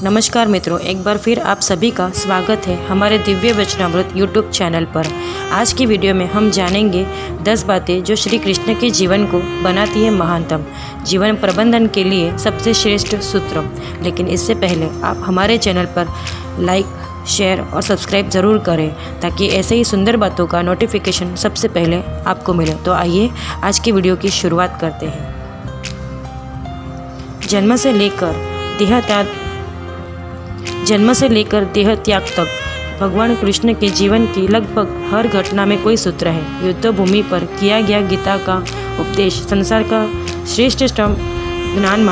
नमस्कार मित्रों, एक बार फिर आप सभी का स्वागत है हमारे दिव्य वचनामृत यूट्यूब चैनल पर। आज की वीडियो में हम जानेंगे 10 बातें जो श्री कृष्ण के जीवन को बनाती है महानतम, जीवन प्रबंधन के लिए सबसे श्रेष्ठ सूत्र। लेकिन इससे पहले आप हमारे चैनल पर लाइक, शेयर और सब्सक्राइब ज़रूर करें ताकि ऐसे ही सुंदर बातों का नोटिफिकेशन सबसे पहले आपको मिले। तो आइए आज की वीडियो की शुरुआत करते हैं। जन्म से लेकर देह त्याग तक भगवान कृष्ण के जीवन की लगभग हर घटना में कोई सूत्र है। युद्ध भूमि पर किया गया गीता का उपदेश संसार का श्रेष्ठतम ज्ञान।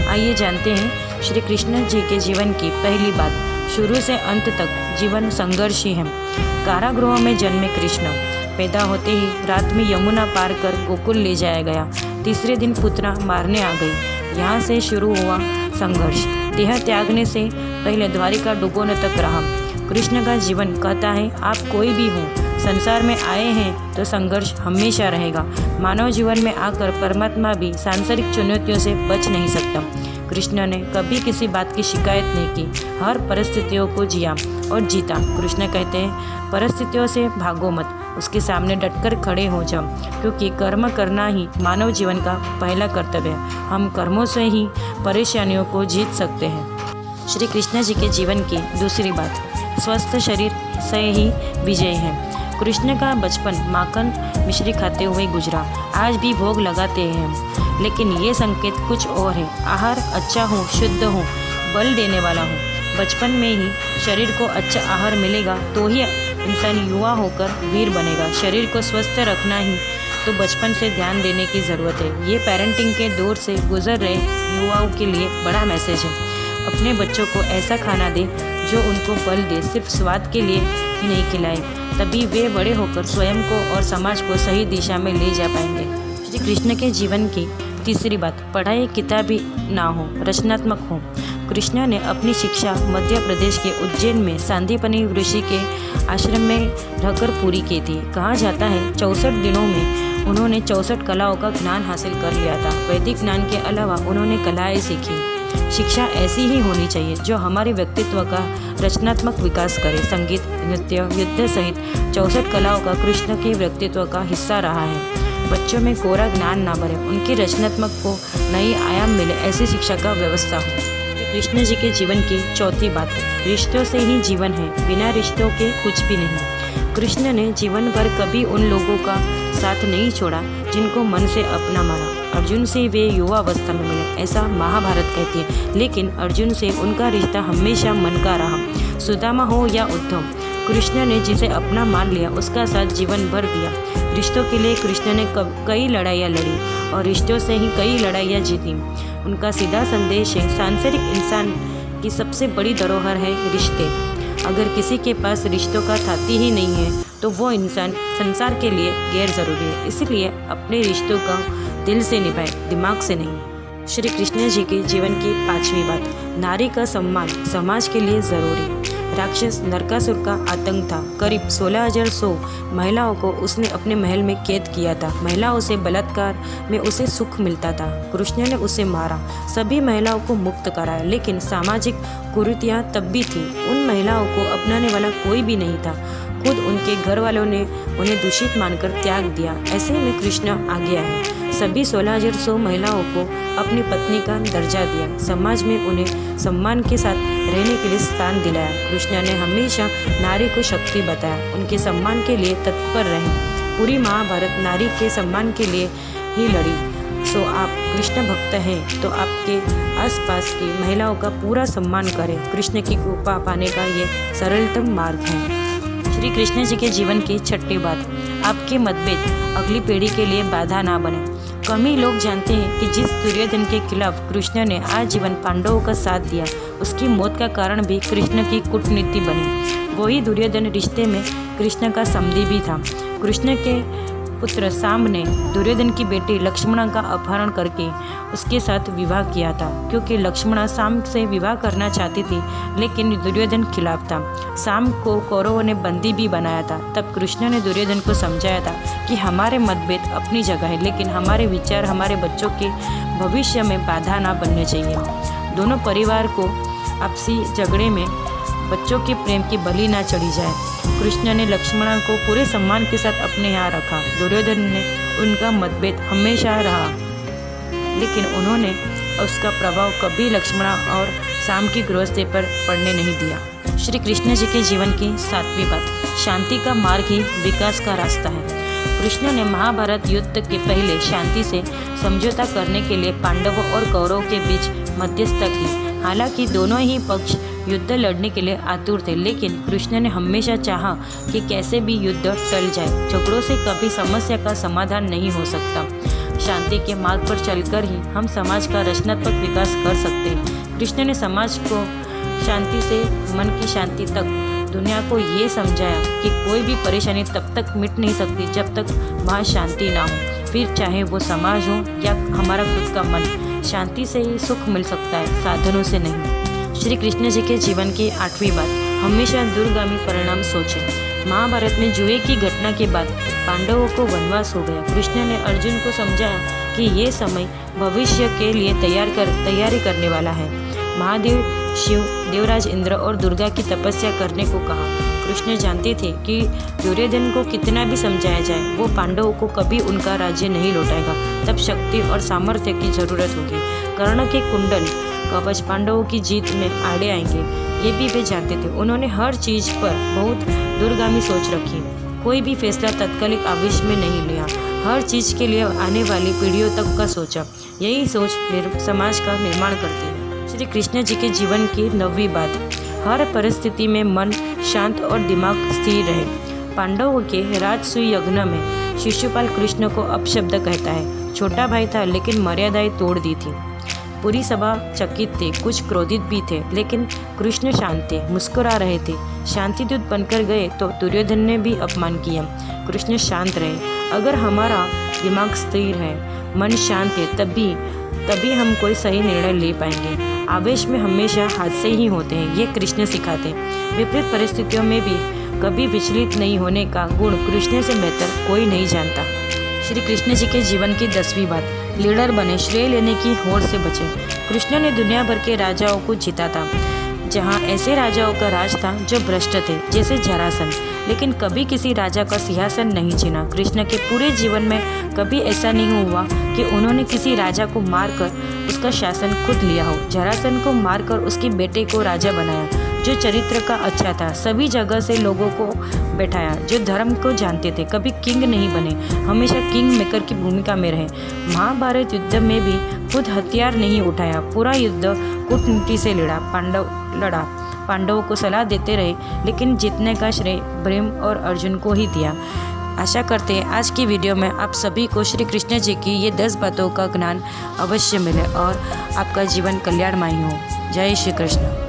आइए जानते हैं श्री कृष्ण जी के जीवन की पहली बात। शुरू से अंत तक जीवन संघर्षी है। कारागृह में जन्मे कृष्ण, पैदा होते ही रात में यमुना पार कर गोकुल ले जाया गया। तीसरे दिन पुतना मारने आ गई। यहाँ से शुरू हुआ संघर्ष। देह त्यागने से पहले द्वारिका डुबोने तक रहा। कृष्ण का जीवन कहता है, आप कोई भी हो, संसार में आए हैं तो संघर्ष हमेशा रहेगा। मानव जीवन में आकर परमात्मा भी सांसारिक चुनौतियों से बच नहीं सकता। कृष्ण ने कभी किसी बात की शिकायत नहीं की, हर परिस्थितियों को जिया और जीता। कृष्ण कहते हैं, परिस्थितियों से भागो मत, उसके सामने डटकर खड़े हो जाओ, क्योंकि कर्म करना ही मानव जीवन का पहला कर्तव्य है। हम कर्मों से ही परेशानियों को जीत सकते हैं। श्री कृष्ण जी के जीवन की दूसरी बात, स्वस्थ शरीर से ही विजय है। कृष्ण का बचपन माखन मिश्री खाते हुए गुजरा। आज भी भोग लगाते हैं, लेकिन ये संकेत कुछ और है। आहार अच्छा हो, शुद्ध हो, बल देने वाला हो। बचपन में ही शरीर को अच्छा आहार मिलेगा तो ही इंसान युवा होकर वीर बनेगा। शरीर को स्वस्थ रखना ही तो बचपन से ध्यान देने की ज़रूरत है। ये पेरेंटिंग के दौर से गुजर रहे युवाओं के लिए बड़ा मैसेज है। अपने बच्चों को ऐसा खाना दे जो उनको बल दे, सिर्फ स्वाद के लिए ही नहीं खिलाए, तभी वे बड़े होकर स्वयं को और समाज को सही दिशा में ले जा पाएंगे। श्री कृष्ण के जीवन की तीसरी बात, पढ़ाई किताबी ना हो, रचनात्मक हो। कृष्ण ने अपनी शिक्षा मध्य प्रदेश के उज्जैन में सांदीपनि ऋषि के आश्रम में रहकर पूरी की थी। कहा जाता है 64 दिनों में उन्होंने 64 कलाओं का ज्ञान हासिल कर लिया था। वैदिक ज्ञान के अलावा उन्होंने कलाएं सीखी। शिक्षा ऐसी ही होनी चाहिए जो हमारे व्यक्तित्व का रचनात्मक विकास करे। संगीत, नृत्य, युद्ध सहित 64 कलाओं का कृष्ण के व्यक्तित्व का हिस्सा रहा है। बच्चों में कोरा ज्ञान ना भरे, उनकी रचनात्मक को नई आयाम मिले, ऐसी शिक्षा का व्यवस्था हो। कृष्ण जी के जीवन की चौथी बात, रिश्तों से ही जीवन है, बिना रिश्तों के कुछ भी नहीं। कृष्ण ने जीवन भर कभी उन लोगों का साथ नहीं छोड़ा जिनको मन से अपना माना। अर्जुन से वे युवा अवस्था में मिले, ऐसा महाभारत कहती है, लेकिन अर्जुन से उनका रिश्ता हमेशा मन का रहा। सुदामा हो या उद्धव, कृष्ण ने जिसे अपना मान लिया उसका साथ जीवन भर दिया। रिश्तों के लिए कृष्ण ने कई लड़ाइयाँ लड़ी और रिश्तों से ही कई लड़ाइयाँ जीती। उनका सीधा संदेश है, सांसारिक इंसान की सबसे बड़ी धरोहर है रिश्ते। अगर किसी के पास रिश्तों का साथी ही नहीं है तो वो इंसान संसार के लिए गैर जरूरी है। इसलिए अपने रिश्तों का दिल से निभाए, दिमाग से नहीं। श्री कृष्ण जी के जीवन की पांचवी बात, नारी का सम्मान समाज के लिए जरूरी। राक्षस नरकासुर का आतंक था। करीब 16,100 महिलाओं को उसने अपने महल में कैद किया था। महिलाओं से बलात्कार में उसे सुख मिलता था। कृष्ण ने उसे मारा, सभी महिलाओं को मुक्त कराया, लेकिन सामाजिक कुरीतियां तब भी थी। उन महिलाओं को अपनाने वाला कोई भी नहीं था। खुद उनके घर वालों ने उन्हें दूषित मानकर त्याग दिया। ऐसे में कृष्ण आ गया है। सभी 16,100 महिलाओं को अपनी पत्नी का दर्जा दिया। समाज में उन्हें सम्मान के साथ रहने के लिए स्थान दिलाया। कृष्ण ने हमेशा नारी को शक्ति बताया, उनके सम्मान के लिए तत्पर रहे। पूरी महाभारत नारी के सम्मान के लिए ही लड़ी। सो आप कृष्ण भक्त हैं तो आपके आसपास की महिलाओं का पूरा सम्मान करें। कृष्ण की कृपा पाने का ये सरलतम मार्ग है। श्री कृष्ण जी के जीवन की छठी बात, आपके मतभेद अगली पीढ़ी के लिए बाधा ना बने। कम ही लोग जानते हैं कि जिस दुर्योधन के खिलाफ कृष्ण ने आजीवन पांडवों का साथ दिया, उसकी मौत का कारण भी कृष्ण की कूटनीति बनी। वही दुर्योधन रिश्ते में कृष्ण का समधी भी था। कृष्ण के पुत्र साम ने दुर्योधन की बेटी लक्ष्मणा का अपहरण करके उसके साथ विवाह किया था, क्योंकि लक्ष्मणा साम से विवाह करना चाहती थी, लेकिन दुर्योधन खिलाफ था। साम को कौरवों ने बंदी भी बनाया था। तब कृष्ण ने दुर्योधन को समझाया था कि हमारे मतभेद अपनी जगह है, लेकिन हमारे विचार हमारे बच्चों के भविष्य में बाधा ना बनने चाहिए। दोनों परिवार को आपसी झगड़े में बच्चों के प्रेम की बलि ना चढ़ी जाए। कृष्ण ने लक्ष्मण को पूरे सम्मान के साथ अपने यहाँ रखा। दुर्योधन ने उनका मतभेद हमेशा रहा, लेकिन उन्होंने उसका प्रभाव कभी लक्ष्मण और शाम की गृहस्थी पर पड़ने नहीं दिया। श्री कृष्ण जी के जीवन की 7वीं बात, शांति का मार्ग ही विकास का रास्ता है। कृष्ण ने महाभारत युद्ध के पहले शांति से समझौता करने के लिए पांडवों और कौरवों के बीच मध्यस्थता की। हालांकि दोनों ही पक्ष युद्ध लड़ने के लिए आतुर थे, लेकिन कृष्ण ने हमेशा चाहा कि कैसे भी युद्ध टल जाए। झगड़ों से कभी समस्या का समाधान नहीं हो सकता। शांति के मार्ग पर चलकर ही हम समाज का रचनात्मक विकास कर सकते हैं। कृष्ण ने समाज को शांति से मन की शांति तक दुनिया को ये समझाया कि कोई भी परेशानी तब तक मिट नहीं सकती जब तक वहाँ शांति ना हो। फिर चाहे वो समाज हो या हमारा खुद का मन, शांति से ही सुख मिल सकता है, साधनों से नहीं। श्री कृष्ण जी के जीवन की 8वीं बात, हमेशा दूरगामी परिणाम सोचें। महाभारत में जुए की घटना के बाद पांडवों को वनवास हो गया। कृष्ण ने अर्जुन को समझाया कि ये समय भविष्य के लिए तैयारी करने वाला है। महादेव शिव, देवराज इंद्र और दुर्गा की तपस्या करने को कहा। कृष्ण जानते थे कि दुर्योधन को कितना भी समझाया जाए, वो पांडवों को कभी उनका राज्य नहीं लौटाएगा। तब शक्ति और सामर्थ्य की जरूरत होगी। कर्ण के कुंडल कवच पांडवों की जीत में आड़े आएंगे, ये भी वे जानते थे। उन्होंने हर चीज़ पर बहुत दूरगामी सोच रखी। कोई भी फैसला तत्कालिक आवेश में नहीं लिया। हर चीज़ के लिए आने वाली पीढ़ियों तक का सोचा। यही सोच समाज का निर्माण करती है। श्री कृष्ण जी के जीवन की 9वीं बात, हर परिस्थिति में मन शांत और दिमाग स्थिर रहे। पांडवों के राजसूय यज्ञ में शिशुपाल कृष्ण को अपशब्द कहता है। छोटा भाई था, लेकिन मर्यादाएं तोड़ दी थी। पूरी सभा चकित थे, कुछ क्रोधित भी थे, लेकिन कृष्ण शांत थे, मुस्कुरा रहे थे। शांतिदूत बनकर गए तो दुर्योधन ने भी अपमान किया। कृष्ण शांत रहे। अगर हमारा दिमाग स्थिर है, मन शांत है, तभी हम कोई सही निर्णय ले पाएंगे। आवेश में हमेशा हादसे ही होते हैं, ये कृष्ण सिखाते हैं। विपरीत परिस्थितियों में भी कभी विचलित नहीं होने का गुण कृष्ण से बेहतर कोई नहीं जानता। श्री कृष्ण जी के जीवन की 10वीं बात, लीडर बने, श्रेय लेने की होड़ से बचे। कृष्ण ने दुनिया भर के राजाओं को जीता था। जहाँ ऐसे राजाओं का राज था जो भ्रष्ट थे, जैसे जरासन, लेकिन कभी किसी राजा का सिंहासन नहीं छीना। कृष्ण के पूरे जीवन में कभी ऐसा नहीं हुआ कि उन्होंने किसी राजा को मारकर उसका शासन खुद लिया हो। जरासन को मारकर उसके बेटे को राजा बनाया, जो चरित्र का अच्छा था। सभी जगह से लोगों को बैठाया जो धर्म को जानते थे। कभी किंग नहीं बने, हमेशा किंग मेकर की भूमिका में रहे। महाभारत युद्ध में भी खुद हथियार नहीं उठाया, पूरा युद्ध कूटनीति से लड़ा। पांडवों को सलाह देते रहे, लेकिन जीतने का श्रेय भीम और अर्जुन को ही दिया। आशा करते हैं आज की वीडियो में आप सभी को श्री कृष्ण जी की ये 10 बातों का ज्ञान अवश्य मिले और आपका जीवन कल्याणमय हो। जय श्री कृष्ण।